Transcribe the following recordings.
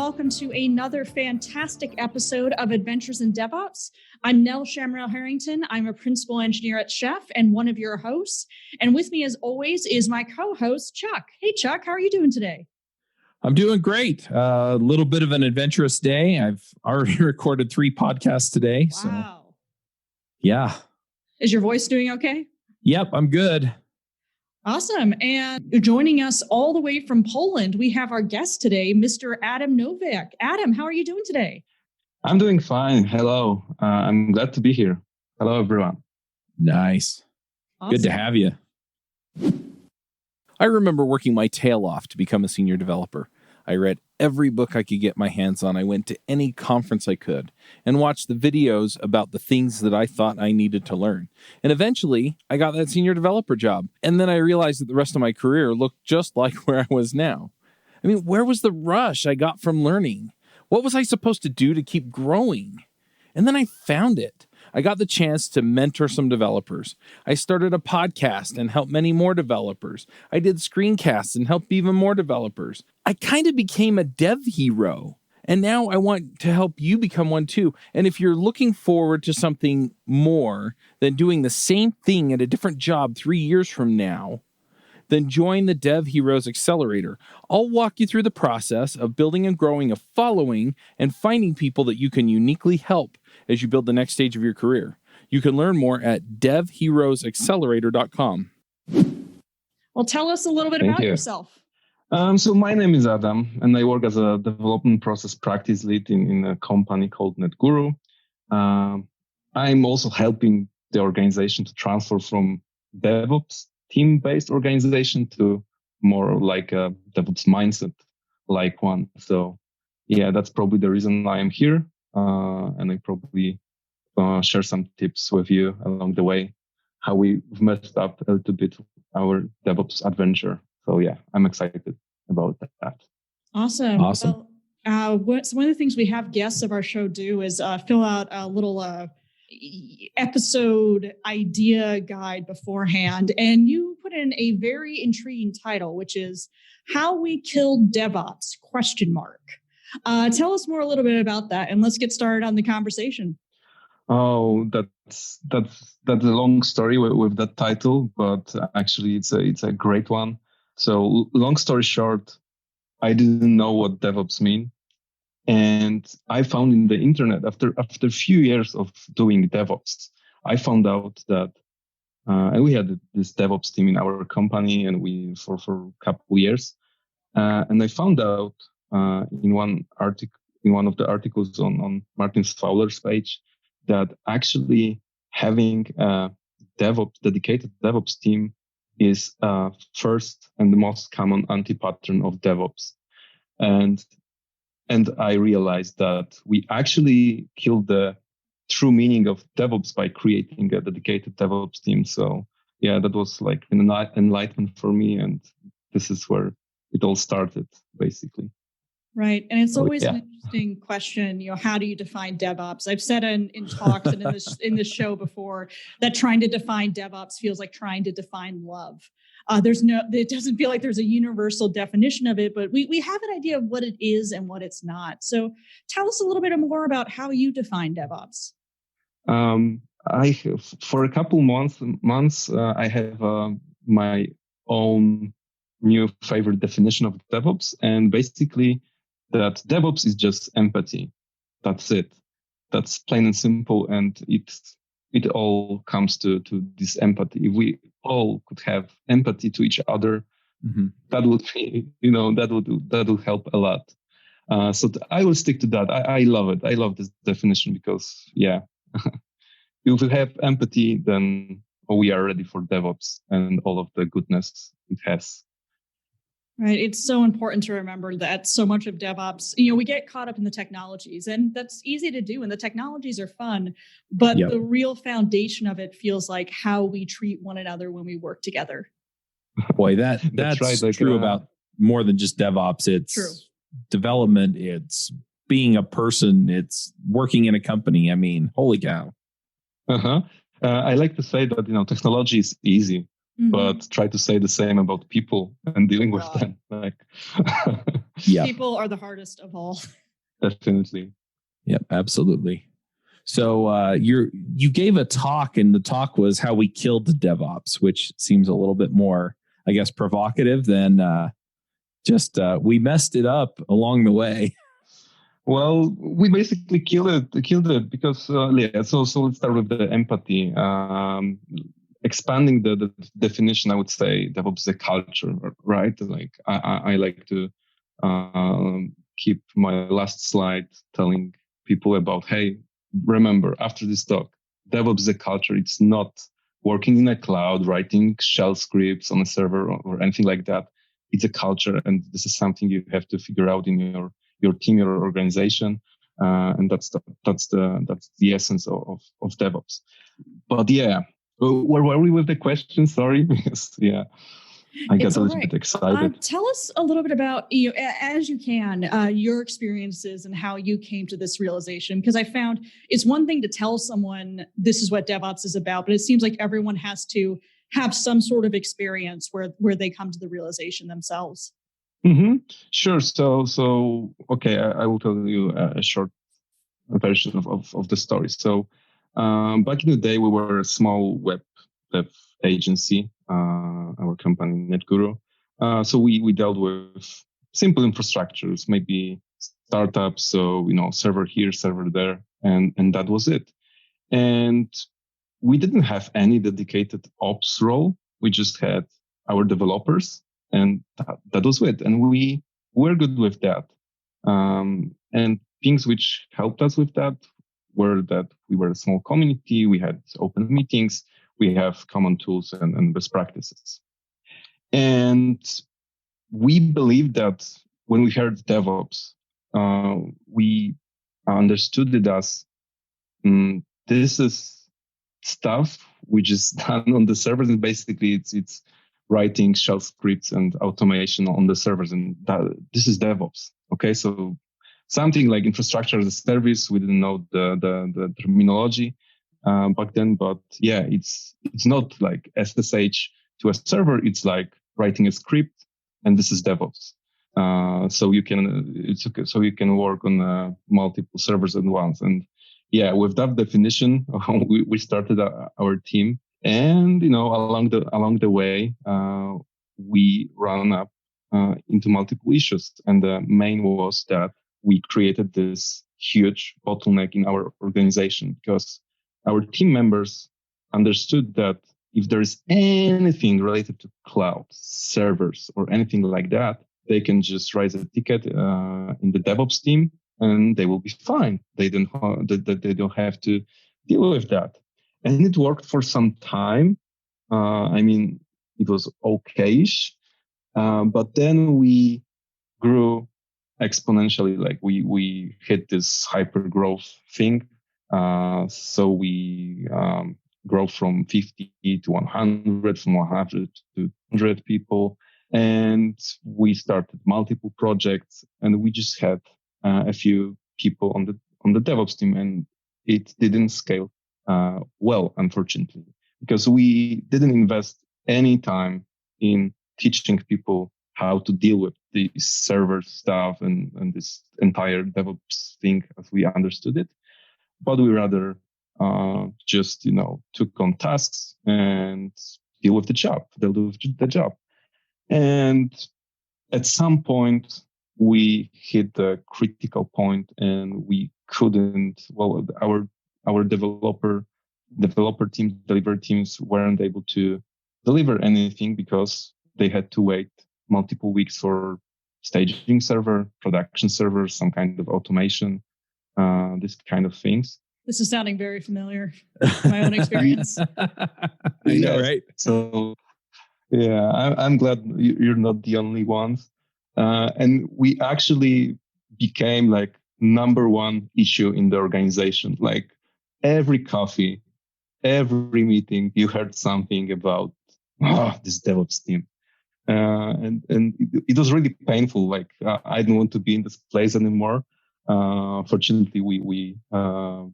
welcome to another fantastic episode of Adventures in DevOps. I'm Nell Shamrell Harrington. I'm a principal engineer at Chef and one of your hosts. And with me, as always, is my co-host, Chuck. Hey, Chuck, how are you doing today? I'm doing great. A little bit of an adventurous day. I've already recorded 3 podcasts today. Wow. So, yeah. Is your voice doing okay? Yep, I'm good. Awesome. And joining us all the way from Poland, we have our guest today, Mr. Adam Nowak. Adam, how are you doing today? I'm doing fine. Hello. I'm glad to be here. Hello, everyone. Nice. Awesome. Good to have you. I remember working my tail off to become a senior developer. I read every book I could get my hands on. I went to any conference I could and watched the videos about the things that I thought I needed to learn. And eventually, I got that senior developer job. And then I realized that the rest of my career looked just like where I was now. I mean, where was the rush I got from learning? What was I supposed to do to keep growing? And then I found it. I got the chance to mentor some developers. I started a podcast and helped many more developers. I did screencasts and helped even more developers. I kind of became a dev hero. And now I want to help you become one too. And if you're looking forward to something more than doing the same thing at a different job 3 years from now, then join the Dev Heroes Accelerator. I'll walk you through the process of building and growing a following and finding people that you can uniquely help as you build the next stage of your career. You can learn more at devheroesaccelerator.com. Well, tell us a little bit about yourself. So my name is Adam, and I work as a development process practice lead in a company called NetGuru. I'm also helping the organization to transfer from DevOps team-based organization to more like a DevOps mindset like one. So yeah, that's probably the reason I am here. And I probably share some tips with you along the way, how we've messed up a little bit our DevOps adventure. So yeah, I'm excited about that. Awesome. Well, one of the things we have guests of our show do is fill out a little episode idea guide beforehand. And you put in a very intriguing title, which is How We Killed DevOps, ? Tell us more a little bit about that, and let's get started on the conversation. Oh, that's a long story with that title, but actually it's a great one. So long story short, I didn't know what DevOps mean. And I found in the internet, after a few years of doing DevOps, I found out that, and we had this DevOps team in our company, and we for a couple of years, and I found out in one of the articles on Martin Fowler's page that actually having a dedicated DevOps team is first and the most common anti-pattern of DevOps, and I realized that we actually killed the true meaning of DevOps by creating a dedicated DevOps team. So yeah, that was like an enlightenment for me. And this is where it all started, basically. Right. And it's always an interesting question, how do you define DevOps? I've said in talks and in this show before that trying to define DevOps feels like trying to define love. It doesn't feel like there's a universal definition of it, but we have an idea of what it is and what it's not. So tell us a little bit more about how you define DevOps. For a couple months, I have my own new favorite definition of DevOps, and basically that DevOps is just empathy. That's it. That's plain and simple, and it all comes to this empathy. If we all could have empathy to each other, that would be, that would help a lot. So I will stick to that. I love it. I love this definition because, yeah, if we have empathy, then we are ready for DevOps and all of the goodness it has. Right. It's so important to remember that so much of DevOps, we get caught up in the technologies, and that's easy to do. And the technologies are fun, but the real foundation of it feels like how we treat one another when we work together. Boy, that's right. True about more than just DevOps. It's development. It's being a person. It's working in a company. I mean, holy cow. I like to say that, technology is easy. but try to say the same about people and dealing with them. Like, people are the hardest of all. Definitely. Yep, absolutely. So you gave a talk, and the talk was how we killed DevOps, which seems a little bit more, I guess, provocative than just we messed it up along the way. Well, we basically killed it because so let's start with the empathy. Expanding the definition, I would say DevOps is a culture, right? Like I like to keep my last slide telling people about, hey, remember, after this talk, DevOps is a culture. It's not working in a cloud, writing shell scripts on a server or anything like that. It's a culture, and this is something you have to figure out in your team, your organization, and that's the essence of DevOps. But yeah, where were we with the question? Sorry, because I got a little bit excited. Tell us a little bit about, as you can, your experiences and how you came to this realization. Because I found it's one thing to tell someone this is what DevOps is about, but it seems like everyone has to have some sort of experience where they come to the realization themselves. Mm-hmm. Sure. So okay, I will tell you a short version of the story. So back in the day, we were a small web dev agency, our company NetGuru. So we dealt with simple infrastructures, maybe startups. So server here, server there, and that was it. And we didn't have any dedicated ops role. We just had our developers, and that was it. And we were good with that. And things which helped us with that were that we were a small community. We had open meetings. We have common tools and best practices. And we believed that when we heard DevOps, we understood it as this is stuff which is done on the servers, and basically it's writing shell scripts and automation on the servers, and this is DevOps. Okay, so something like infrastructure as a service. We didn't know the terminology back then, but yeah, it's not like SSH to a server. It's like writing a script, and this is DevOps. So you can work on multiple servers at once. And yeah, with that definition, we started our team, and along the way, we ran up into multiple issues, and the main was that we created this huge bottleneck in our organization because our team members understood that if there is anything related to cloud servers or anything like that, they can just raise a ticket in the DevOps team, and they will be fine. They don't have to deal with that. And it worked for some time. It was okay-ish. But then we grew exponentially. Like we hit this hyper growth thing. So we grow from 50 to 100, from 100 to 100 people. And we started multiple projects, and we just had a few people on the DevOps team, and it didn't scale well, unfortunately, because we didn't invest any time in teaching people how to deal with the server stuff and this entire DevOps thing as we understood it. But we rather just took on tasks and deal with the job. They'll do the job. And at some point, we hit the critical point, and we couldn't. Well, our developer teams, delivery teams weren't able to deliver anything because they had to wait multiple weeks for staging server, production server, some kind of automation, this kind of things. This is sounding very familiar. My own experience. I know, right? So. Yeah, I'm glad you're not the only ones. And we actually became like number one issue in the organization. Like every coffee, every meeting, you heard something about this DevOps team. And it was really painful. Like I didn't want to be in this place anymore. Fortunately, we were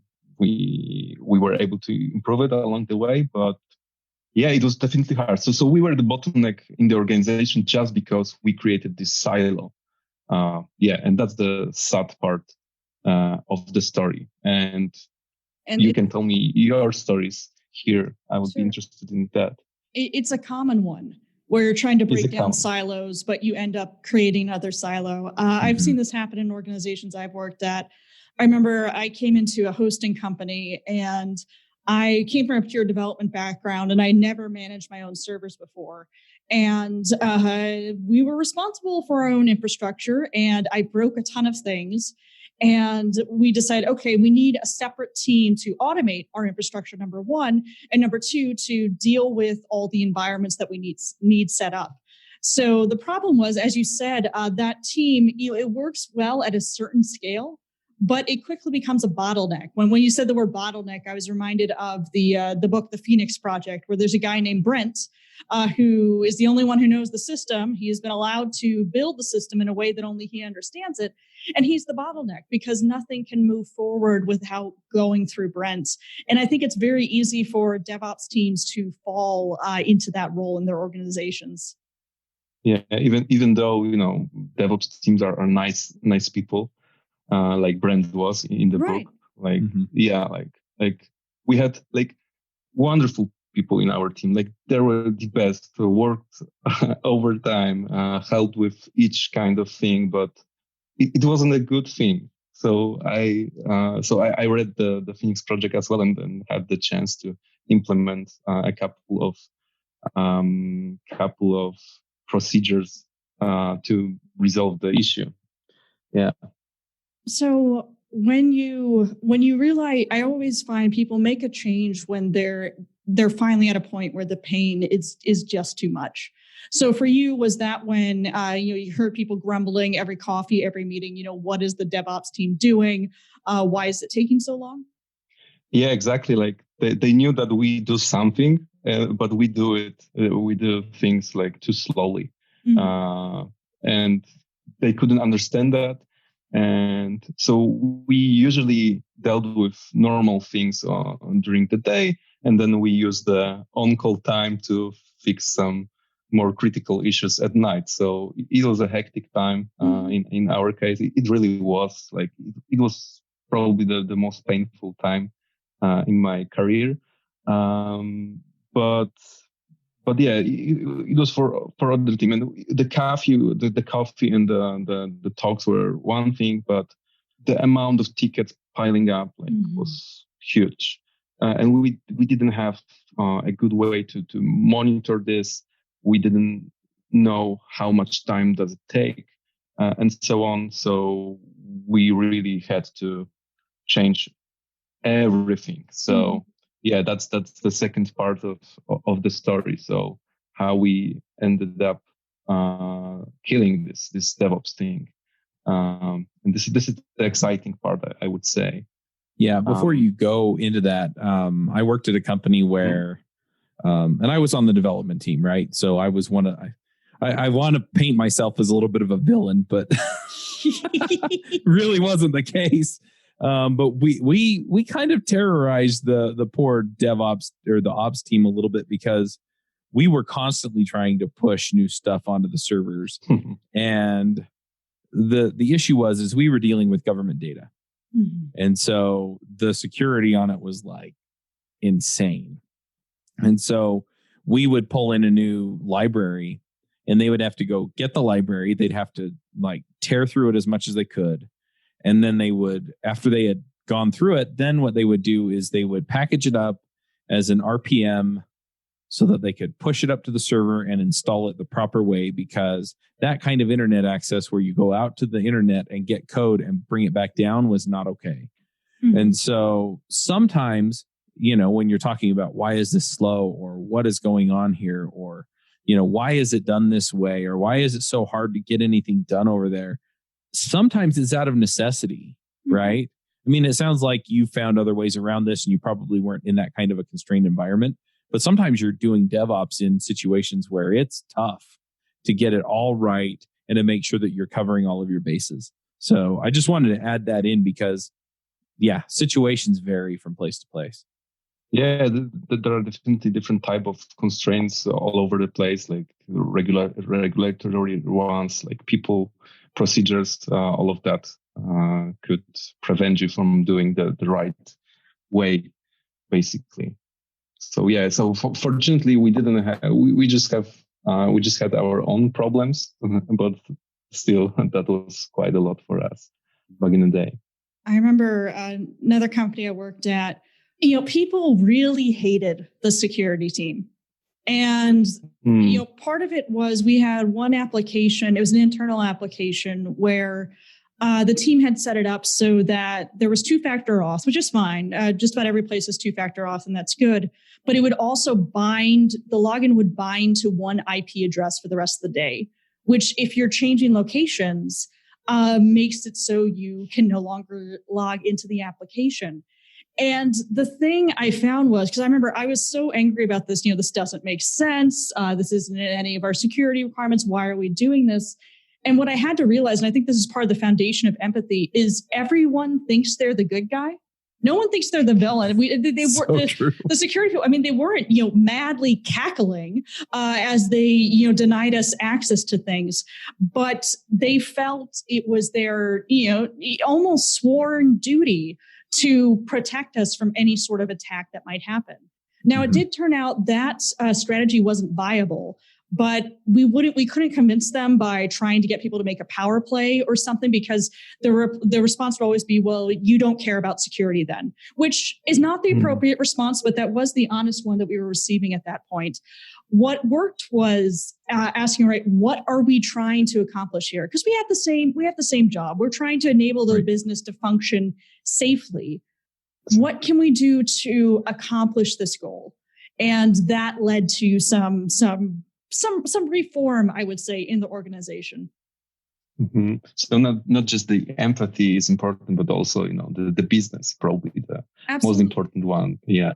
able to improve it along the way, but Yeah, it was definitely hard. So we were the bottleneck in the organization just because we created this silo. And that's the sad part of the story. And you can tell me your stories here. I would be interested in that. It's a common one where you're trying to break down silos, but you end up creating another silo. I've seen this happen in organizations I've worked at. I remember I came into a hosting company and I came from a pure development background and I never managed my own servers before. And we were responsible for our own infrastructure and I broke a ton of things. And we decided, okay, we need a separate team to automate our infrastructure, number one, and number two, to deal with all the environments that we need set up. So the problem was, as you said, that team, it works well at a certain scale, but it quickly becomes a bottleneck. When you said the word bottleneck, I was reminded of the book, The Phoenix Project, where there's a guy named Brent who is the only one who knows the system. He has been allowed to build the system in a way that only he understands it. And he's the bottleneck because nothing can move forward without going through Brent. And I think it's very easy for DevOps teams to fall into that role in their organizations. Yeah, even though, DevOps teams are nice people, like Brent was in the book. Like, like we had like wonderful people in our team. Like they were the best, worked overtime, helped with each kind of thing, but it wasn't a good thing. So I read the Phoenix Project as well and had the chance to implement a couple of procedures to resolve the issue. Yeah. So when you realize, I always find people make a change when they're finally at a point where the pain is just too much. So for you, was that when you heard people grumbling every coffee, every meeting? What is the DevOps team doing? Why is it taking so long? Yeah, exactly. Like they knew that we do something, but we do things like too slowly, and they couldn't understand that. And so we usually dealt with normal things during the day, and then we use the on-call time to fix some more critical issues at night. So it was a hectic time. In our case, it really was. Like it was probably the most painful time in my career. But yeah, it was for other team, and the coffee and the talks were one thing, but the amount of tickets piling up was huge, and we didn't have a good way to monitor this. We didn't know how much time does it take, and so on. So we really had to change everything. So. Yeah, that's the second part of the story. So how we ended up killing this DevOps thing, and this is the exciting part, I would say. Yeah. Before you go into that, I worked at a company where, and I was on the development team, right? So I was I want to paint myself as a little bit of a villain, but really wasn't the case. But we kind of terrorized the poor DevOps or the ops team a little bit because we were constantly trying to push new stuff onto the servers. And the issue is we were dealing with government data. And so the security on it was like insane. And so we would pull in a new library and they would have to go get the library. They'd have to like tear through it as much as they could. And then they would, after they had gone through it, then what they would do is they would package it up as an RPM so that they could push it up to the server and install it the proper way, because that kind of internet access where you go out to the internet and get code and bring it back down was not okay. And so sometimes, when you're talking about why is this slow or what is going on here, or, why is it done this way, or why is it so hard to get anything done over there? Sometimes it's out of necessity, right? I mean, it sounds like you found other ways around this and you probably weren't in that kind of a constrained environment, but sometimes you're doing DevOps in situations where it's tough to get it all right and to make sure that you're covering all of your bases. So I just wanted to add that in because, yeah, situations vary from place to place. Yeah, there are definitely different type of constraints all over the place, like regulatory ones, like people, procedures, all of that could prevent you from doing the right way, basically. So yeah, so fortunately we didn't have, we just had our own problems, but still that was quite a lot for us back in the day. I remember another company I worked at, people really hated the security team. And, part of it was we had one application, it was an internal application where the team had set it up so that there was two-factor auth, which is fine. Just about every place is two-factor auth, and that's good. But it would also the login would bind to one IP address for the rest of the day, which if you're changing locations, makes it so you can no longer log into the application. And the thing I found was, because I remember I was so angry about this, this doesn't make sense. This isn't in any of our security requirements. Why are we doing this? And what I had to realize, and I think this is part of the foundation of empathy, is everyone thinks they're the good guy. No one thinks they're the villain. The security people, they weren't, madly cackling as they, denied us access to things, but they felt it was their, almost sworn duty to protect us from any sort of attack that might happen. Now, it did turn out that strategy wasn't viable, but we couldn't convince them by trying to get people to make a power play or something, because the response would always be, well, you don't care about security then, which is not the appropriate response, but that was the honest one that we were receiving at that point. What worked was asking, right, what are we trying to accomplish here? Because we have the same job. We're trying to enable the business to function safely. What can we do to accomplish this goal? And that led to some reform, I would say, in the organization. Mm-hmm. So not just the empathy is important, but also, the business, probably the most important one. Yeah.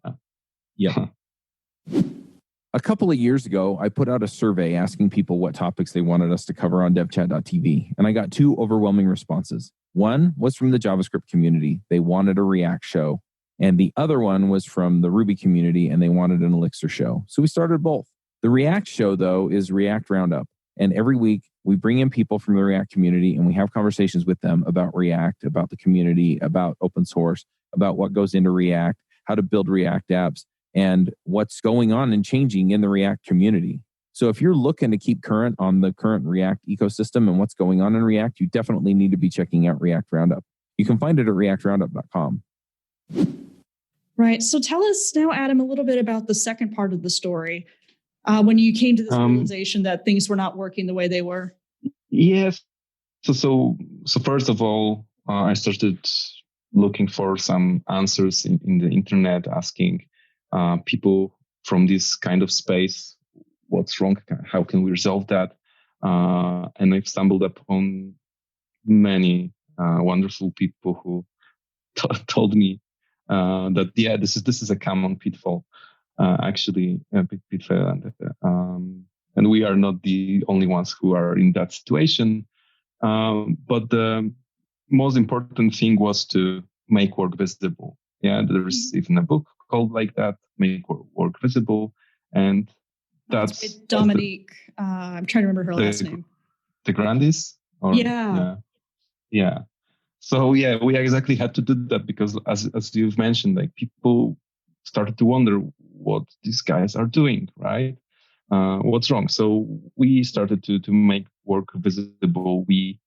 A couple of years ago, I put out a survey asking people what topics they wanted us to cover on devchat.tv, and I got two overwhelming responses. One was from the JavaScript community. They wanted a React show. And the other one was from the Ruby community, and they wanted an Elixir show. So we started both. The React show, though, is React Roundup. And every week, we bring in people from the React community, and we have conversations with them about React, about the community, about open source, about what goes into React, how to build React apps, and what's going on and changing in the React community. So if you're looking to keep current on the current React ecosystem and what's going on in React, you definitely need to be checking out React Roundup. You can find it at reactroundup.com. Right. So tell us now, Adam, a little bit about the second part of the story. When you came to this realization that things were not working the way they were. Yes. So first of all, I started looking for some answers in the internet, asking people from this kind of space, what's wrong? How can we resolve that? And I've stumbled upon many wonderful people who told me that this is a common pitfall. Actually, a big pitfall, and we are not the only ones who are in that situation. But the most important thing was to make work visible. Yeah, there is even a book called like that, Make Work Visible, and that's Dominique. I'm trying to remember her last name. De Grandis. Yeah. So yeah, we exactly had to do that because, as you've mentioned, like people started to wonder what these guys are doing, right? What's wrong? So we started to make work visible. We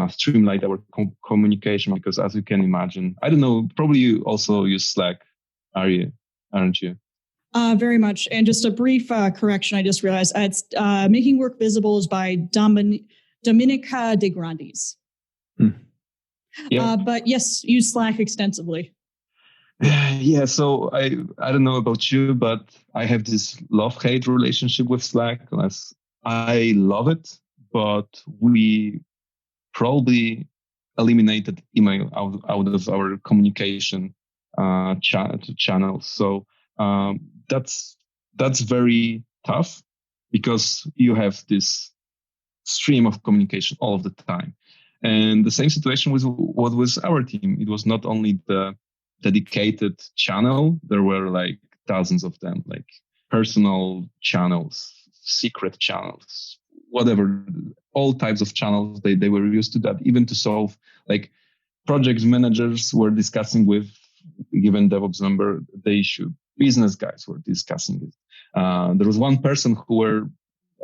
streamlined our communication because, as you can imagine, I don't know, probably you also use Slack, aren't you? Very much. And just a brief correction, I just realized it's Making Work Visible is by Dominica de Grandis. Yeah. But yes, use Slack extensively. Yeah, so I don't know about you, but I have this love-hate relationship with Slack. I love it, but we probably eliminated email out of our communication channels. So that's very tough because you have this stream of communication all of the time. And the same situation was our team. It was not only the dedicated channel. There were like dozens of them, like personal channels, secret channels, whatever, all types of channels. They were used to that, even to solve, like, project managers were discussing with a given DevOps member the issue. Business guys were discussing it. There was one person who were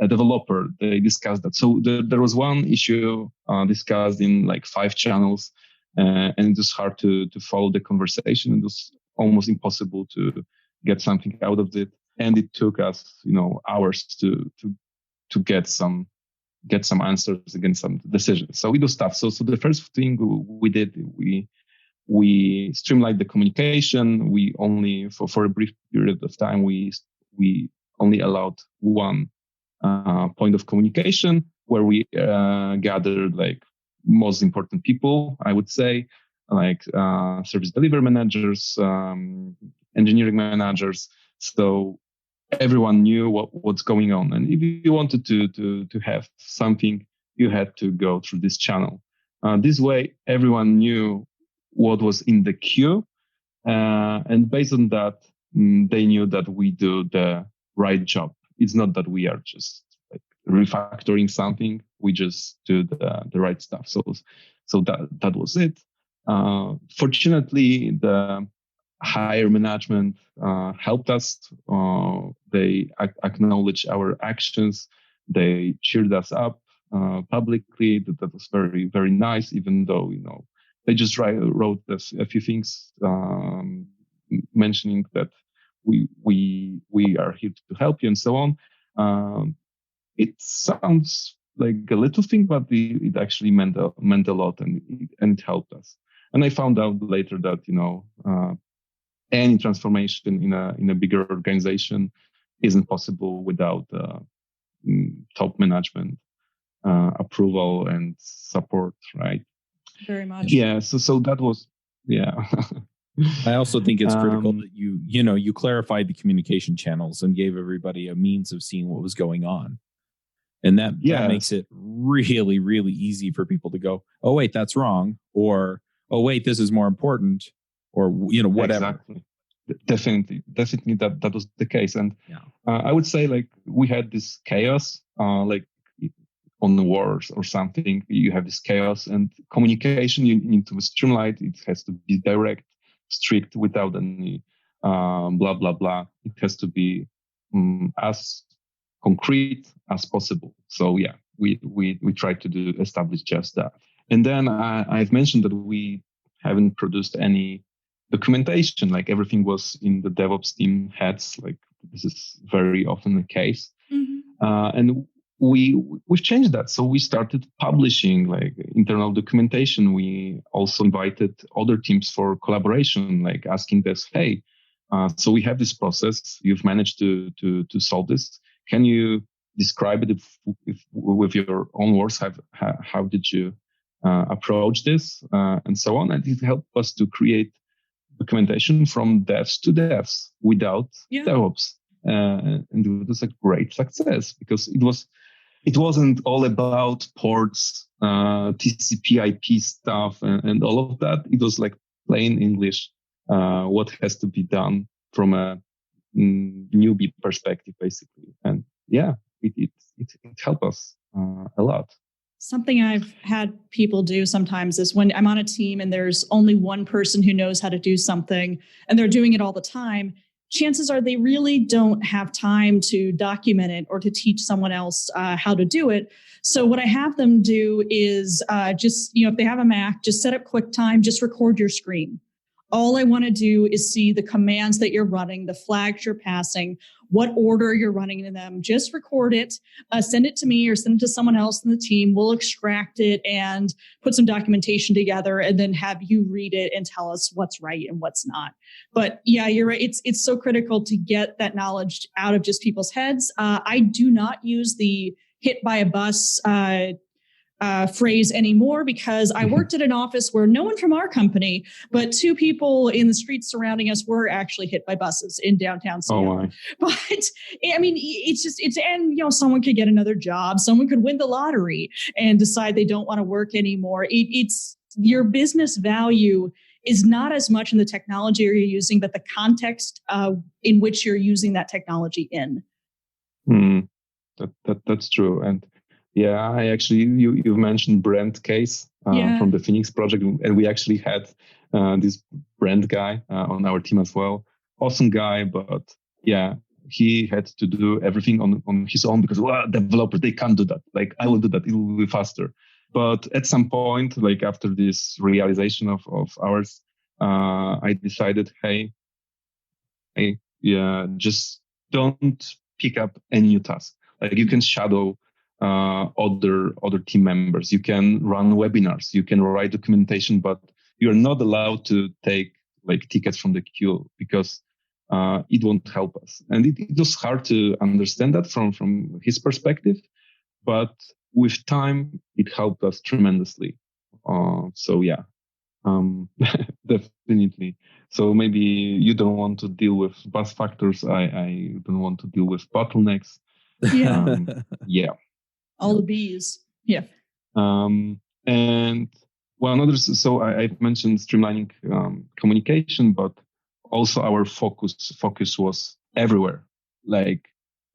a developer. They discussed that. So there was one issue discussed in like 5 channels, and it was hard to follow the conversation. It was almost impossible to get something out of it. And it took us, hours to get some answers, get some decisions. So we do stuff. So the first thing we did, we streamlined the communication. We only, for a brief period of time, we only allowed one point of communication where we gathered like most important people, I would say, like service delivery managers, engineering managers. So everyone knew what's going on. And if you wanted to have something, you had to go through this channel. This way, everyone knew what was in the queue. And based on that, they knew that we do the right job. It's not that we are just like refactoring something. We just do the right stuff. So that was it. Fortunately, the higher management helped us. They acknowledged our actions. They cheered us up publicly. That was very, very nice, even though, they just wrote a few things mentioning that we are here to help you and so on. It sounds like a little thing, but it actually meant a lot, and it helped us. And I found out later that, any transformation in a bigger organization isn't possible without top management approval and support, right? Very much. Yeah. So that was, yeah. I also think it's critical that you clarified the communication channels and gave everybody a means of seeing what was going on. And that makes it really, really easy for people to go, oh, wait, that's wrong. Or, oh, wait, this is more important. Or, whatever. Exactly. Definitely that was the case. And I would say, like, we had this chaos, like on the wars or something. You have this chaos, and communication, you need to streamline. It has to be direct, strict, without any blah, blah, blah. It has to be as concrete as possible. So we try to establish just that. And then I've mentioned that we haven't produced any documentation. Like, everything was in the DevOps team heads. Like, this is very often the case. Mm-hmm. And we've changed that. So we started publishing like internal documentation. We also invited other teams for collaboration, like asking us, hey, so we have this process. You've managed to solve this. Can you describe it if with your own words? How did you approach this, and so on? And it helped us to create documentation from devs to devs without DevOps. And it was a great success, because it wasn't all about ports, TCP/IP stuff, and all of that. It was like plain English, what has to be done from a newbie perspective, basically. And it helped us a lot. Something I've had people do sometimes is when I'm on a team and there's only one person who knows how to do something and they're doing it all the time, chances are they really don't have time to document it or to teach someone else how to do it. So what I have them do is just, if they have a Mac, just set up QuickTime, just record your screen. All I want to do is see the commands that you're running, the flags you're passing, what order you're running in them. Just record it, send it to me or send it to someone else in the team. We'll extract it and put some documentation together and then have you read it and tell us what's right and what's not. But yeah, you're right. It's so critical to get that knowledge out of just people's heads. I do not use the hit by a bus phrase anymore, because I worked at an office where no one from our company, but 2 people in the streets surrounding us were actually hit by buses in downtown Seattle. But I mean, someone could get another job. Someone could win the lottery and decide they don't want to work anymore. It's your business value is not as much in the technology you're using, but the context in which you're using that technology in. That's true. And yeah, I actually, you mentioned Brent case from the Phoenix project, and we actually had this Brent guy on our team as well. Awesome guy, but yeah, he had to do everything on his own because developers, they can't do that. Like, I will do that, it will be faster. But at some point, like after this realization of ours, I decided, hey, just don't pick up any new task. Like, you can shadow other team members. You can run webinars. You can write documentation, but you're not allowed to take like tickets from the queue because it won't help us. And it was hard to understand that from his perspective, but with time, it helped us tremendously. Definitely. So maybe you don't want to deal with bus factors. I don't want to deal with bottlenecks. All the B's. Yeah. And one other, so I've mentioned streamlining communication, but also our focus was everywhere, like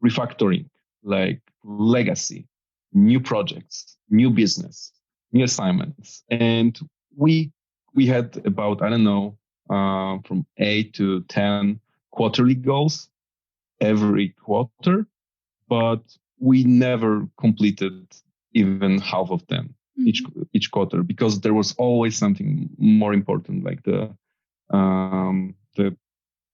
refactoring, like legacy, new projects, new business, new assignments. And we had about, I don't know, from 8 to 10 quarterly goals every quarter, but we never completed even half of them each quarter, because there was always something more important, like the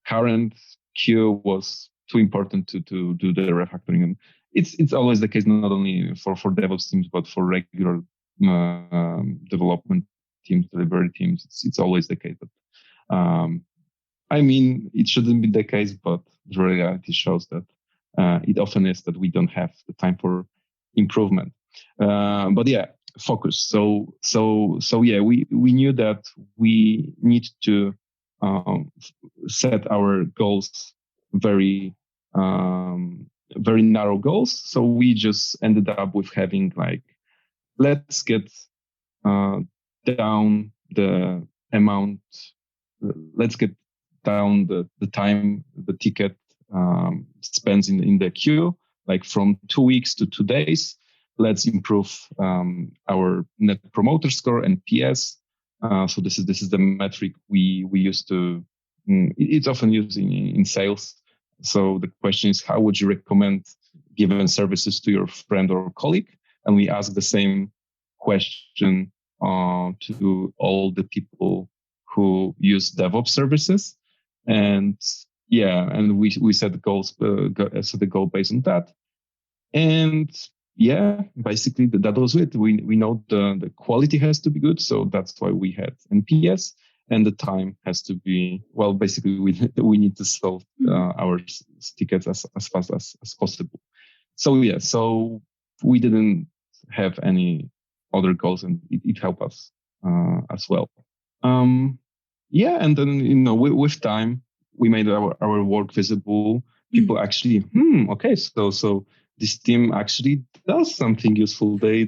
current queue was too important to do the refactoring. And it's always the case, not only for DevOps teams, but for regular development teams, delivery teams. It's always the case. But I mean, it shouldn't be the case, but the reality shows that it often is that we don't have the time for improvement. But yeah, focus. So yeah, we knew that we need to set our goals very narrow goals. So we just ended up with having like, let's get down the amount. Let's get down the time the ticket spends in the queue, like from 2 weeks to 2 days. Let's improve our net promoter score, NPS. So this is the metric we use to. It's often used in sales. So the question is, how would you recommend given services to your friend or colleague? And we ask the same question to all the people who use DevOps services. And we set goals, set the goal based on that. And basically that was it. We know the quality has to be good, so that's why we had NPS, and the time has to be, well, basically we need to solve our tickets as fast as possible. So we didn't have any other goals, and it helped us as well. And then with time we made our work visible. People actually, okay, so this team actually does something useful. They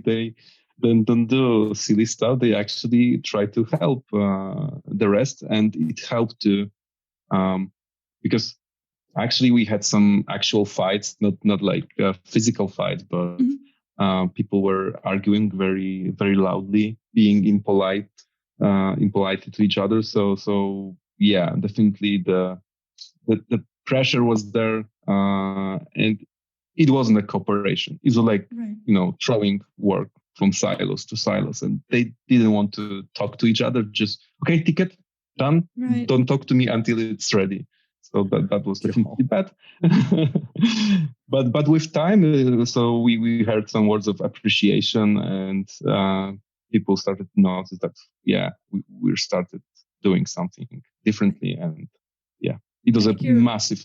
don't do silly stuff. They actually try to help the rest, and it helped to because actually we had some actual fights, not like physical fights, but people were arguing very very loudly, being impolite to each other. So yeah, definitely the pressure was there, and it wasn't a cooperation. It was like, throwing work from silos to silos, and they didn't want to talk to each other. Just, okay, ticket, done. Right. Don't talk to me until it's ready. So that was definitely bad. But with time, so we heard some words of appreciation, and people started to notice that, we started doing something differently. And it was a massive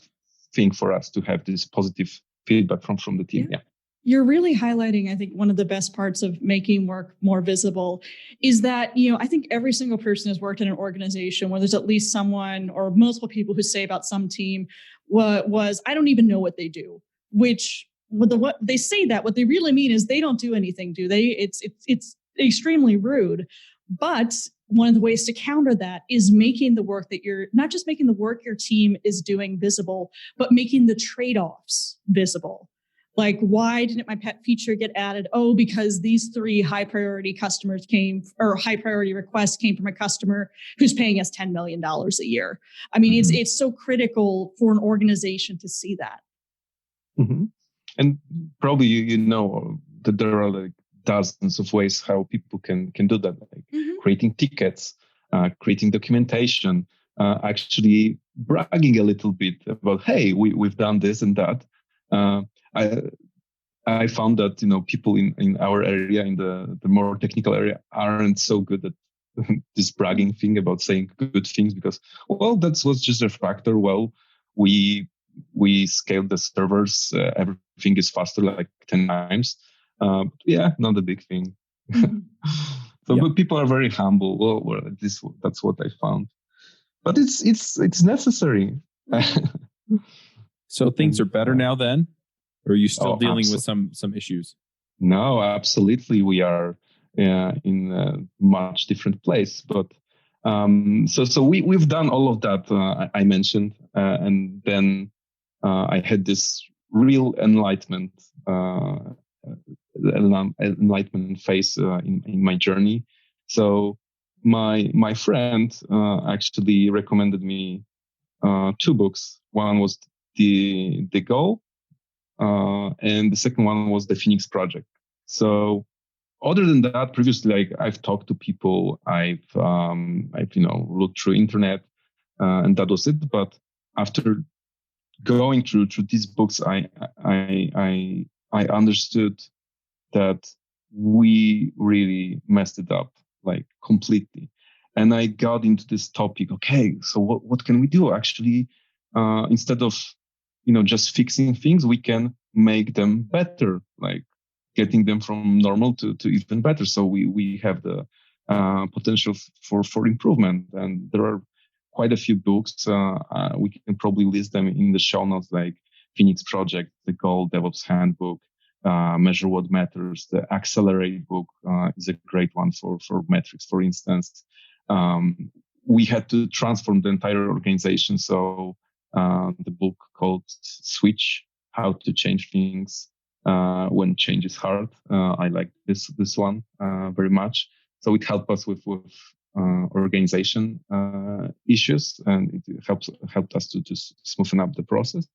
thing for us to have this positive feedback from the team. Yeah. You're really highlighting, I think, one of the best parts of making work more visible is that, I think every single person has worked in an organization where there's at least someone or multiple people who say about some team was, I don't even know what they do, which what they say that what they really mean is they don't do anything, do they? It's extremely rude. But one of the ways to counter that is making the work that you're not just making the work your team is doing visible, but making the trade-offs visible. Like, why didn't my pet feature get added? Oh, because these 3 high priority high priority requests came from a customer who's paying us $10 million a year. I mean, it's so critical for an organization to see that. Mm-hmm. And probably, you know, that there are like dozens of ways how people can do that, like creating tickets, creating documentation, actually bragging a little bit about, hey, we've done this and that. I found that, you know, people in our area, in the more technical area, aren't so good at this bragging thing about saying good things because, well, that was just a factor. Well, we scaled the servers. Everything is faster, like 10 times. Yeah, not a big thing. But people are very humble. Well, that's what I found. But it's necessary. So things are better now then? Or are you still dealing with some issues? No, absolutely. We are in a much different place. But so we've done all of that I mentioned. And then I had this real enlightenment phase in my journey. So my friend actually recommended me 2 books. One was the Goal, and the second one was the Phoenix Project. So other than that, previously, like I've talked to people, I've looked through internet, and that was it. But after going through these books, I understood that we really messed it up, like completely. And I got into this topic. Okay, so what can we do? Actually, instead of just fixing things, we can make them better, like getting them from normal to even better. So we have the potential for improvement. And there are quite a few books. We can probably list them in the show notes, like Phoenix Project, the Goal, DevOps Handbook, Measure What Matters. The Accelerate book is a great one for metrics, for instance. We had to transform the entire organization. So the book called Switch, How to Change Things When Change is Hard. I like this one very much. So it helped us with organization issues, and it helped us to smoothen up the process.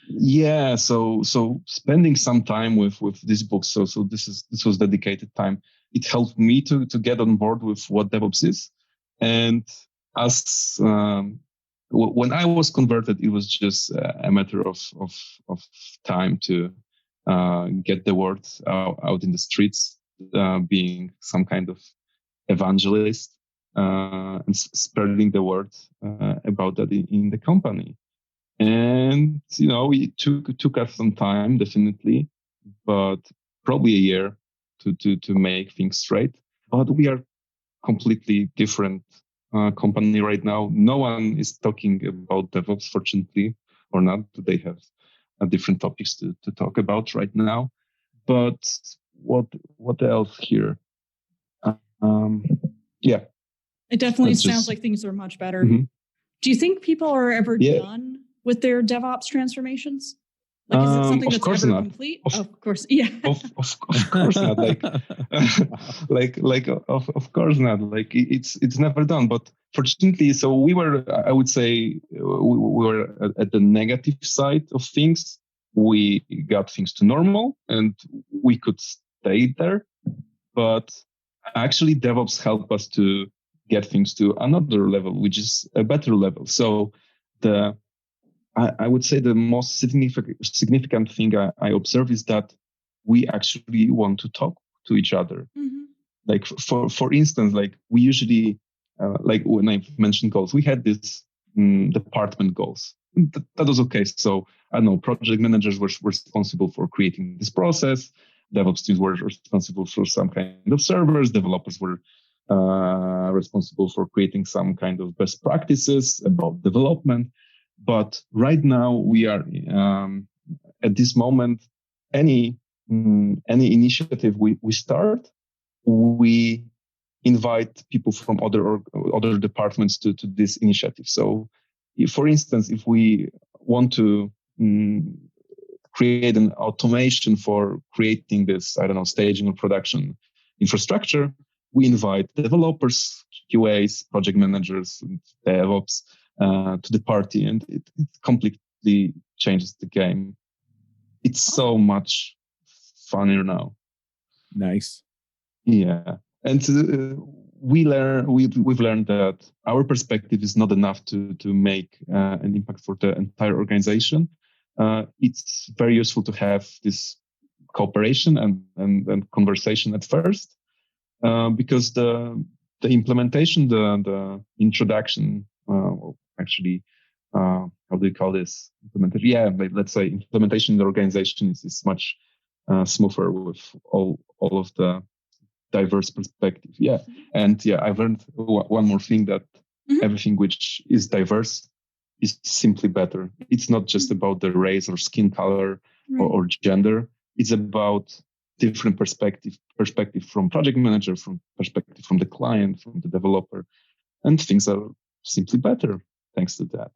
Yeah, so spending some time with this book. So this was dedicated time. It helped me to get on board with what DevOps is, and as when I was converted, it was just a matter of time to get the word out in the streets, being some kind of evangelist, and spreading the word about that in the company. And it took us some time, definitely, but probably a year to make things straight. But we are completely different company right now. No one is talking about DevOps, fortunately, or not. They have different topics to talk about right now. But what else here? Yeah. It definitely sounds like things are much better. Mm-hmm. Do you think people are ever done with their DevOps transformations? Like, is it something that's ever complete? Of course, yeah. Of course not. Of course not. Like it's never done. But fortunately, so we were. I would say we were at the negative side of things. We got things to normal, and we could stay there. But actually, DevOps helped us to get things to another level, which is a better level. So I would say the most significant thing I observe is that we actually want to talk to each other. Mm-hmm. Like for instance, like we usually, like when I mentioned goals, we had this department goals. That was okay. So I don't know, project managers were responsible for creating this process. DevOps teams were responsible for some kind of servers. Developers were responsible for creating some kind of best practices about development. But right now we are at this moment, any initiative we start, we invite people from other departments to this initiative. So, for instance, if we want to create an automation for creating this, staging or production infrastructure, we invite developers, QAs, project managers, and DevOps to the party, and it completely changes the game. It's so much funnier now. Nice. Yeah, and we've learned that our perspective is not enough to make an impact for the entire organization. It's very useful to have this cooperation and conversation at first, because the implementation, the introduction, how do you call this? Implementation? Yeah, let's say implementation in the organization is much smoother with all of the diverse perspective. Yeah, and I've learned one more thing, that everything which is diverse is simply better. It's not just about the race or skin color or gender. It's about different perspective from project manager, from perspective from the client, from the developer, and things are simply better thanks to that.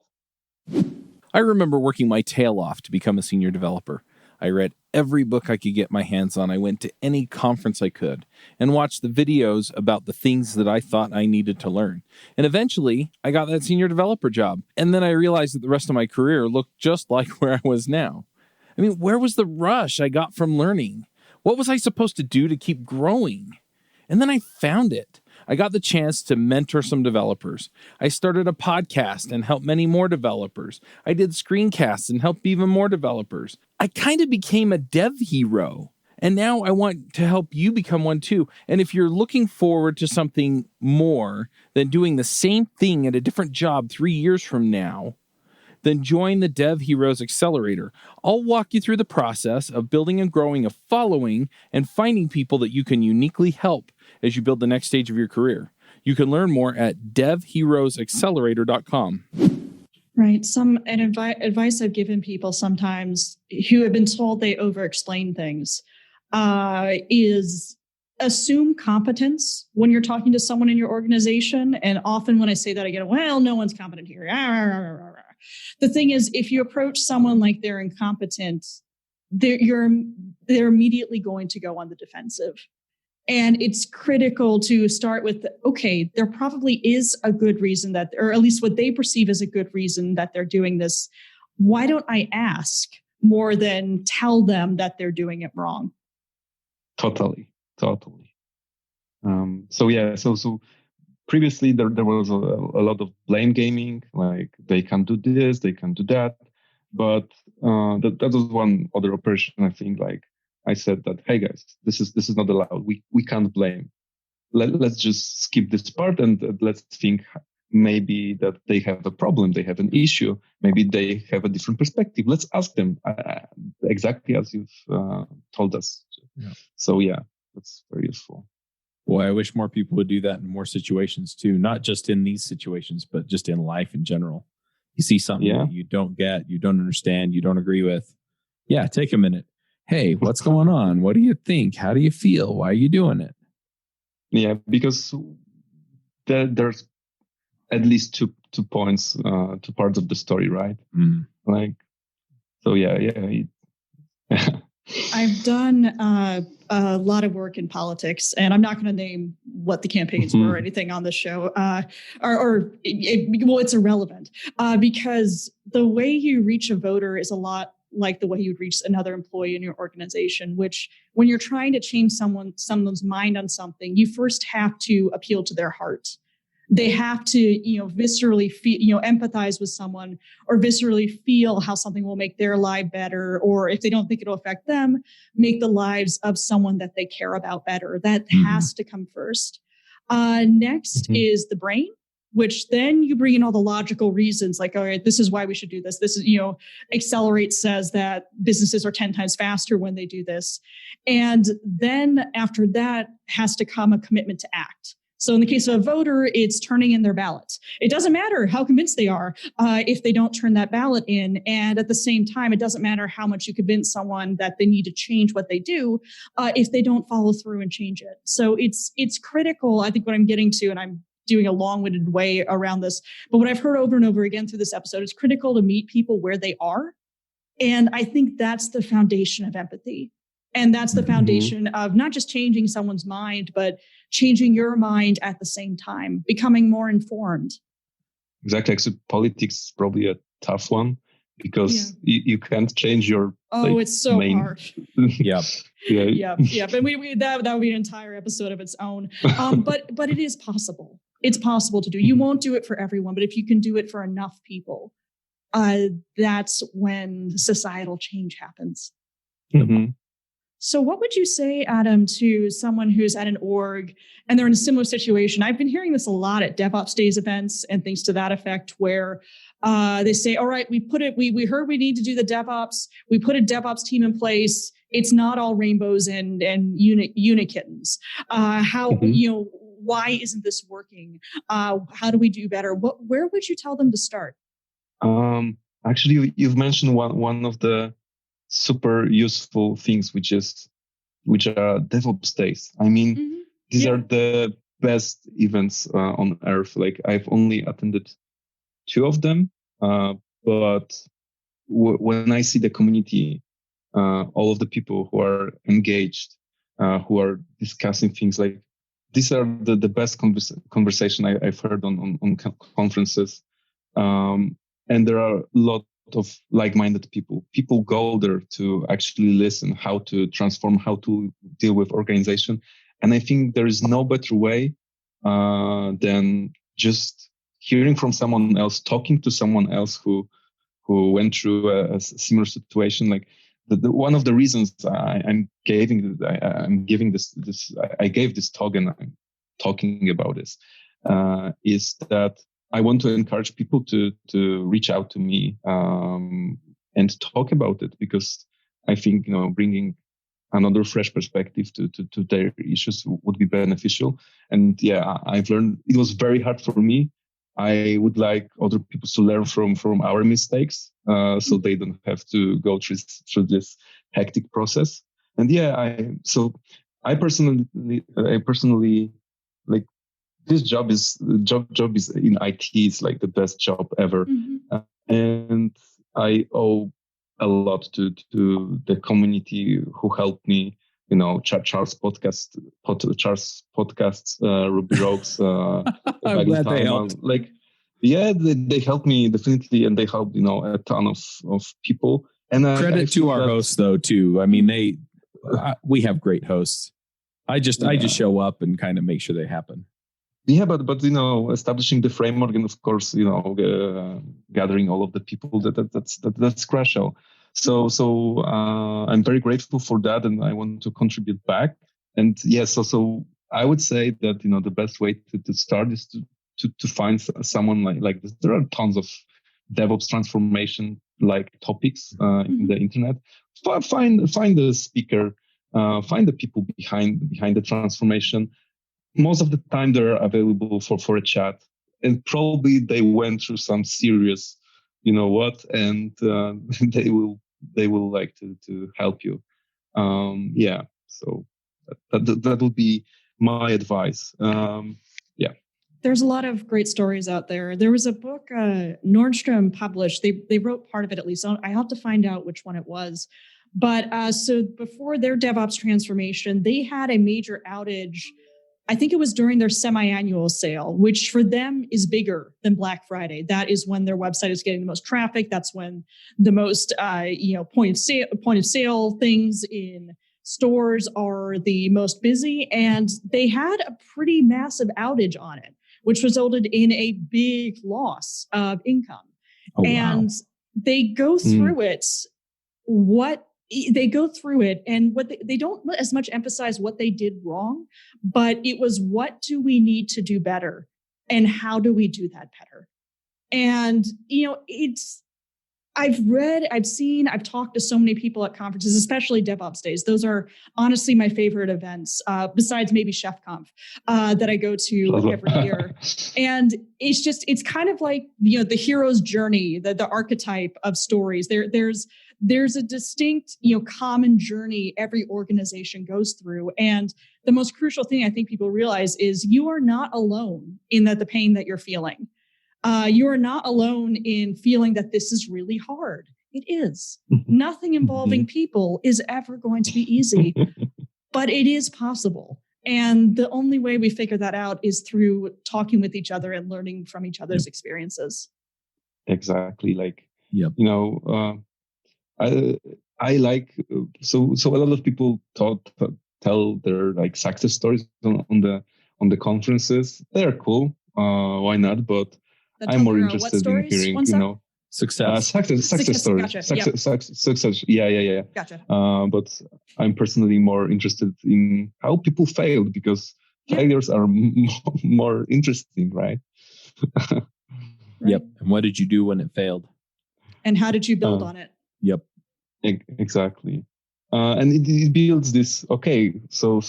I remember working my tail off to become a senior developer. I read every book I could get my hands on. I went to any conference I could and watched the videos about the things that I thought I needed to learn. And eventually, I got that senior developer job. And then I realized that the rest of my career looked just like where I was now. I mean, where was the rush I got from learning? What was I supposed to do to keep growing? And then I found it. I got the chance to mentor some developers. I started a podcast and helped many more developers. I did screencasts and helped even more developers. I kind of became a dev hero. And now I want to help you become one too. And if you're looking forward to something more than doing the same thing at a different job 3 years from now, then join the Dev Heroes Accelerator. I'll walk you through the process of building and growing a following and finding people that you can uniquely help as you build the next stage of your career. You can learn more at devheroesaccelerator.com. Right. Advice I've given people sometimes who have been told they over-explain things is assume competence when you're talking to someone in your organization. And often when I say that, I get, well, no one's competent here. The thing is, if you approach someone like they're incompetent, they're immediately going to go on the defensive. And it's critical to start with, okay, there probably is a good reason that, or at least what they perceive as a good reason that they're doing this. Why don't I ask more than tell them that they're doing it wrong? Totally. So previously there was a lot of blame gaming, like they can't do this, they can't do that. But that was one other operation, I think. Like I said that, hey guys, this is not allowed. We can't blame. Let's just skip this part and let's think maybe that they have a problem, they have an issue, maybe they have a different perspective. Let's ask them exactly as you've told us. Yeah. So that's very useful. Boy, I wish more people would do that in more situations too, not just in these situations, but just in life in general. You see something that you don't get, you don't understand, you don't agree with. Yeah, take a minute. Hey, what's going on? What do you think? How do you feel? Why are you doing it? Yeah, because there's at least two points, two parts of the story, right? Mm. I've done a lot of work in politics, and I'm not going to name what the campaigns were or anything on the show, it's irrelevant because the way you reach a voter is a lot like the way you would reach another employee in your organization, which when you're trying to change someone's mind on something, you first have to appeal to their heart. They have to, viscerally feel, empathize with someone or viscerally feel how something will make their life better. Or if they don't think it'll affect them, make the lives of someone that they care about better. That has to come first. Next is the brain, which then you bring in all the logical reasons like, all right, this is why we should do this. This is, Accelerate says that businesses are 10 times faster when they do this. And then after that has to come a commitment to act. So in the case of a voter, it's turning in their ballots. It doesn't matter how convinced they are if they don't turn that ballot in. And at the same time, it doesn't matter how much you convince someone that they need to change what they do if they don't follow through and change it. So it's critical. I think what I'm getting to, and I'm doing a long-winded way around this, but what I've heard over and over again through this episode is critical to meet people where they are. And I think that's the foundation of empathy. And that's the foundation of not just changing someone's mind, but changing your mind at the same time, becoming more informed. Exactly. Actually, politics is probably a tough one because you can't change your. It's so hard. Yeah. Yeah. But that would be an entire episode of its own. But it is possible. It's possible to do. You won't do it for everyone, but if you can do it for enough people, that's when societal change happens. Mm-hmm. So what would you say, Adam, to someone who's at an org and they're in a similar situation? I've been hearing this a lot at DevOps Days events and things to that effect, where they say, all right, we heard we need to do the DevOps. We put a DevOps team in place. It's not all rainbows and unikittens. Why isn't this working? How do we do better? Where would you tell them to start? Actually, you've mentioned one of the super useful things, which are DevOps days. I mean, these are the best events on earth. Like, I've only attended 2 of them, but when I see the community, all of the people who are engaged, who are discussing things, like, these are the best conversation I've heard on conferences. And there are a lot of like-minded people. People go there to actually listen, how to transform, how to deal with organization. And I think there is no better way than just hearing from someone else, talking to someone else who went through a similar situation. Like, the one of the reasons I gave this talk and I'm talking about this is that I want to encourage people to reach out to me and talk about it, because I think, bringing another fresh perspective to their issues would be beneficial. And I've learned it was very hard for me. I would like other people to learn from our mistakes, so they don't have to go through this hectic process. And I personally like, this job is in IT is like the best job ever. And I owe a lot to the community who helped me, Charles podcasts, Ruby Rogues. I'm glad they helped. They helped me definitely, and they helped, a ton of people. And credit to our hosts though too. I mean, we have great hosts. I just show up and kind of make sure they happen. Yeah, but establishing the framework and of course, gathering all of the people that's crucial. So I'm very grateful for that, and I want to contribute back. And so I would say that the best way to start is to find someone like this. There are tons of DevOps transformation like topics in the internet. Find the speaker, find the people behind the transformation. Most of the time they're available for a chat, and probably they went through some serious, and they will like to help you. So that would be my advice. There's a lot of great stories out there. There was a book Nordstrom published. They wrote part of it, at least. I have to find out which one it was. But so before their DevOps transformation, they had a major outage. I think it was during their semi-annual sale, which for them is bigger than Black Friday. That is when their website is getting the most traffic. That's when the most point of sale things in stores are the most busy. And they had a pretty massive outage on it, which resulted in a big loss of income. Oh, and they go through it. They go through it, and what they don't as much emphasize what they did wrong, but it was, what do we need to do better, and how do we do that better? And I've read, I've seen, I've talked to so many people at conferences, especially DevOps days. Those are honestly my favorite events, besides maybe ChefConf, that I go to every year. And it's kind of like, the hero's journey, the archetype of stories. There's a distinct, common journey every organization goes through. And the most crucial thing I think people realize is you are not alone in the pain that you're feeling. You are not alone in feeling that this is really hard. It is. Nothing involving people is ever going to be easy, but it is possible. And the only way we figure that out is through talking with each other and learning from each other's experiences. Exactly. I like, so a lot of people tell their like success stories on the conferences. They're cool. Why not? But I'm more interested in hearing, success stories. Gotcha. Success. Yeah. Gotcha. But I'm personally more interested in how people failed, because failures are more interesting, right? Right? Yep. And what did you do when it failed? And how did you build on it? Yep. Exactly. And it builds this. Okay, so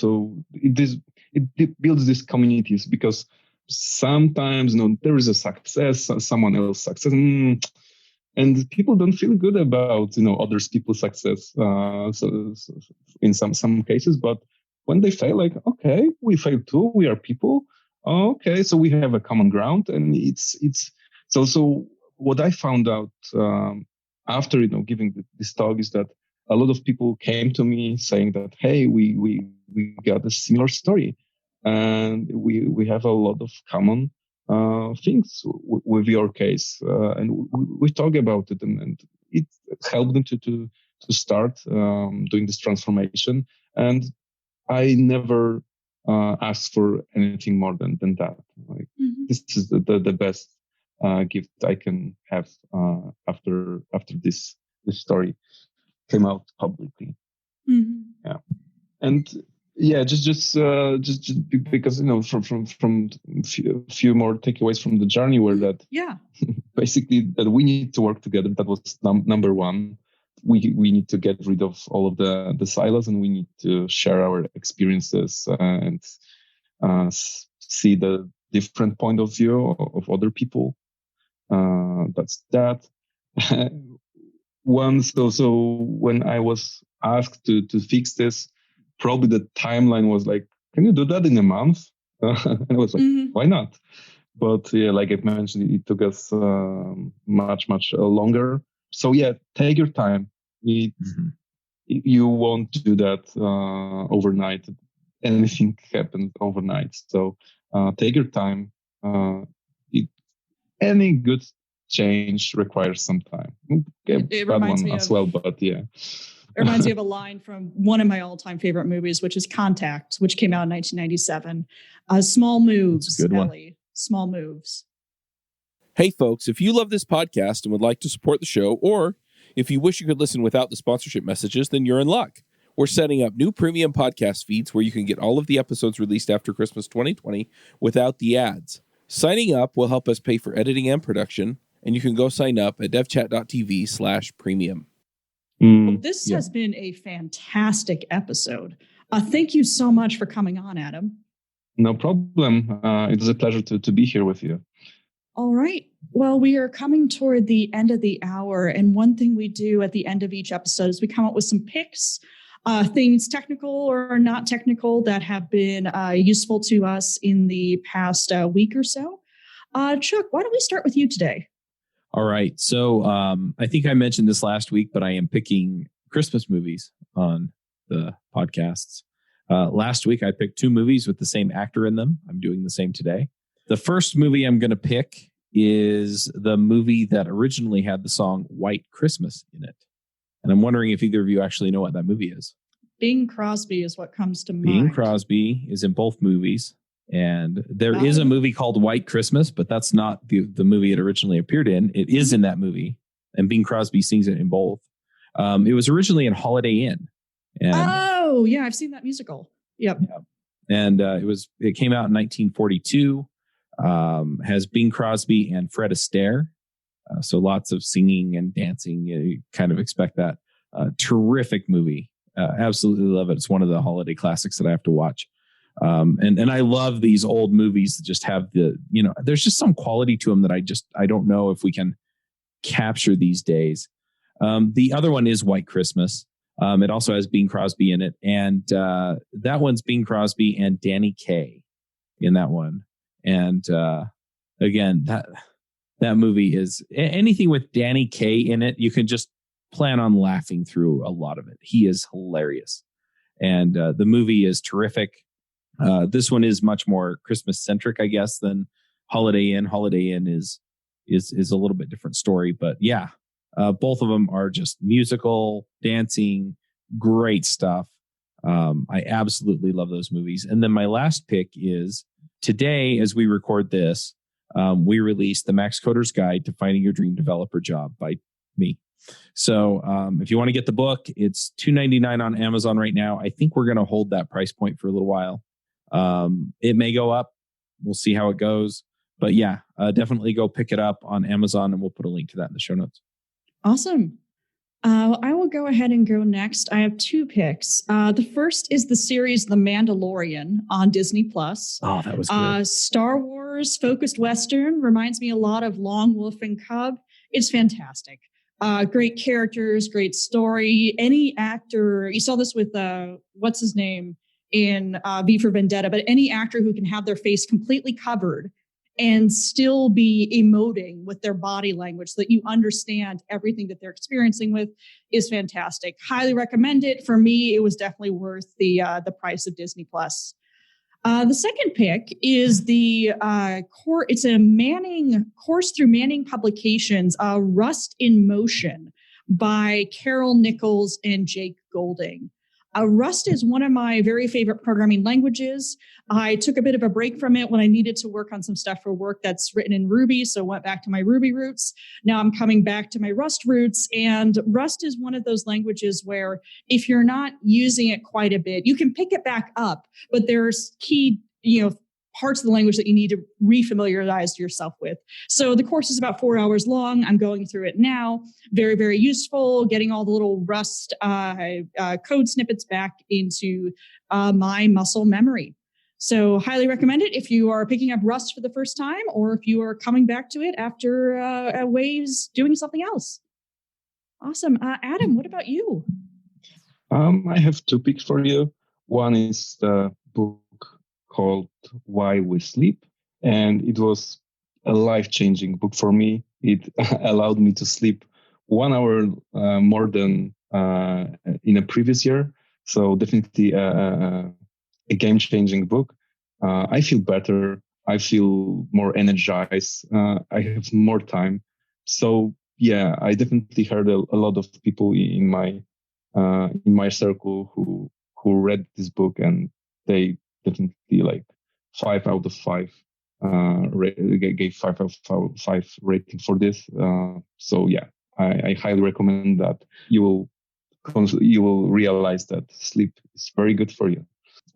it builds these communities, because sometimes there is a success, someone else's success, and people don't feel good about other people's success. So in some cases, but when they fail, like, okay, we fail too. We are people. Okay, so we have a common ground, and it's so what I found out after giving this talk is that a lot of people came to me saying that, hey, we got a similar story, and we have a lot of common things with your case, and we talk about it, and it helped them to start doing this transformation. And I never asked for anything more than that. Like, this is the best gift I can have after this story came out publicly. Yeah, and just because from few more takeaways from the journey were that basically that we need to work together. That was number one. We need to get rid of all of the silos, and we need to share our experiences and see the different point of view of other people. That's that. So when I was asked to fix this, probably the timeline was like, can you do that in a month? And I was like, why not? But like I mentioned, it took us much longer. So take your time. You won't do that overnight. Anything happens overnight. So take your time. Any good change requires some time. It reminds me as well, but It reminds me of a line from one of my all-time favorite movies, which is Contact, which came out in 1997. Small moves, Ellie. Small moves. Hey, folks, if you love this podcast and would like to support the show, or if you wish you could listen without the sponsorship messages, then you're in luck. We're setting up new premium podcast feeds where you can get all of the episodes released after Christmas 2020 without the ads. Signing up will help us pay for editing and production, and you can go sign up at devchat.tv/premium. Well, this has been a fantastic episode. Thank you so much for coming on, Adam. No problem. It was a pleasure to be here with you. All right. Well, we are coming toward the end of the hour, and one thing we do at the end of each episode is we come up with some picks, things technical or not technical that have been useful to us in the past week or so. Chuck, why don't we start with you today? All right. So I think I mentioned this last week, but I am picking Christmas movies on the podcasts. Last week, I picked 2 movies with the same actor in them. I'm doing the same today. The first movie I'm going to pick is the movie that originally had the song White Christmas in it. And I'm wondering if either of you actually know what that movie is. Bing Crosby is what comes to mind. Bing Crosby is in both movies. And there is a movie called White Christmas, but that's not the movie it originally appeared in. It is in that movie. And Bing Crosby sings it in both. It was originally in Holiday Inn. And, I've seen that musical. Yep. And it came out in 1942. Has Bing Crosby and Fred Astaire. So lots of singing and dancing. You kind of expect that. Terrific movie. Absolutely love it. It's one of the holiday classics that I have to watch. And I love these old movies that just have there's just some quality to them that I don't know if we can capture these days. The other one is White Christmas. It also has Bing Crosby in it. And that one's Bing Crosby and Danny Kaye in that one. And again, that movie is anything with Danny Kaye in it. You can just plan on laughing through a lot of it. He is hilarious. And the movie is terrific. This one is much more Christmas centric, I guess, than Holiday Inn. Holiday Inn is a little bit different story, but yeah, both of them are just musical, dancing, great stuff. I absolutely love those movies. And then my last pick is today, as we record this, we released the Max Coder's Guide to Finding Your Dream Developer Job by me. So if you want to get the book, it's $2.99 on Amazon right now. I think we're going to hold that price point for a little while. It may go up. We'll see how it goes. But yeah, definitely go pick it up on Amazon, and we'll put a link to that in the show notes. Awesome. I will go ahead and go next. I have two picks. The first is the series The Mandalorian on Disney Plus. Oh, that was good. Star Wars focused Western, reminds me a lot of Long Wolf and Cub. It's fantastic. Great characters, great story. Any actor, you saw this with what's his name in V for Vendetta, but any actor who can have their face completely covered and still be emoting with their body language so that you understand everything that they're experiencing with is fantastic. Highly recommend it. For me, it was definitely worth the price of Disney Plus. The second pick is it's a Manning course through Manning Publications, Rust in Motion by Carol Nichols and Jake Golding. Rust is one of my very favorite programming languages. I took a bit of a break from it when I needed to work on some stuff for work that's written in Ruby, so went back to my Ruby roots. Now I'm coming back to my Rust roots, and Rust is one of those languages where if you're not using it quite a bit, you can pick it back up, but there's key, parts of the language that you need to refamiliarize yourself with. So the course is about 4 hours long. I'm going through it now. Very, very useful, getting all the little Rust code snippets back into my muscle memory. So highly recommend it if you are picking up Rust for the first time, or if you are coming back to it after Waves doing something else. Awesome. Adam, what about you? I have two picks for you. One is the book called Why We Sleep, and it was a life-changing book for me. It allowed me to sleep 1 hour more than in a previous year. So definitely a game-changing book. I feel better. I feel more energized. I have more time. So yeah, I definitely heard a lot of people in my circle who read this book, and they definitely 5 out of 5 gave 5 out of 5 rating for this. So yeah, I highly recommend that. You will realize that sleep is very good for you.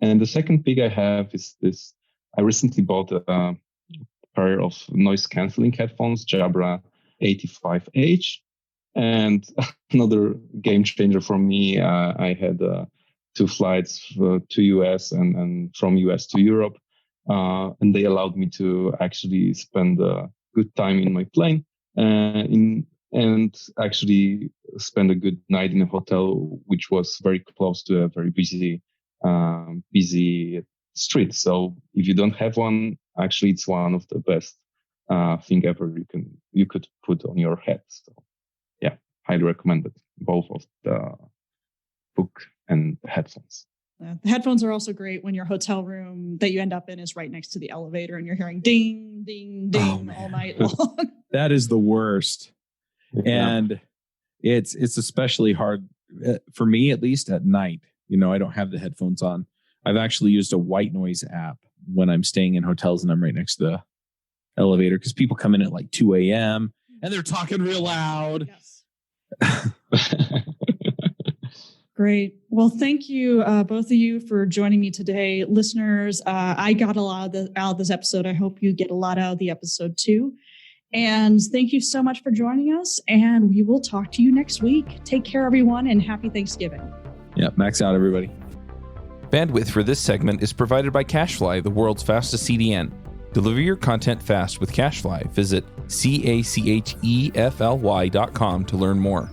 And the second pick I have is this. I recently bought a pair of noise cancelling headphones, Jabra 85H, and another game changer for me. I had 2 flights to US and from US to Europe. And they allowed me to actually spend a good time in my plane and actually spend a good night in a hotel, which was very close to a very busy street. So if you don't have one, actually it's one of the best thing ever you could put on your head. So yeah, highly recommend it, both of the book and headphones. The headphones are also great when your hotel room that you end up in is right next to the elevator and you're hearing ding, ding, ding all night long. That is the worst. Yeah. And it's especially hard for me, at least at night. I don't have the headphones on. I've actually used a white noise app when I'm staying in hotels and I'm right next to the elevator, because people come in at 2 a.m. and they're talking real loud. Yes. Great. Well, thank you, both of you, for joining me today. Listeners, I got a lot out of this episode. I hope you get a lot out of the episode too. And thank you so much for joining us. And we will talk to you next week. Take care, everyone, and happy Thanksgiving. Yeah, max out, everybody. Bandwidth for this segment is provided by CacheFly, the world's fastest CDN. Deliver your content fast with CacheFly. Visit CACHEFLY.com to learn more.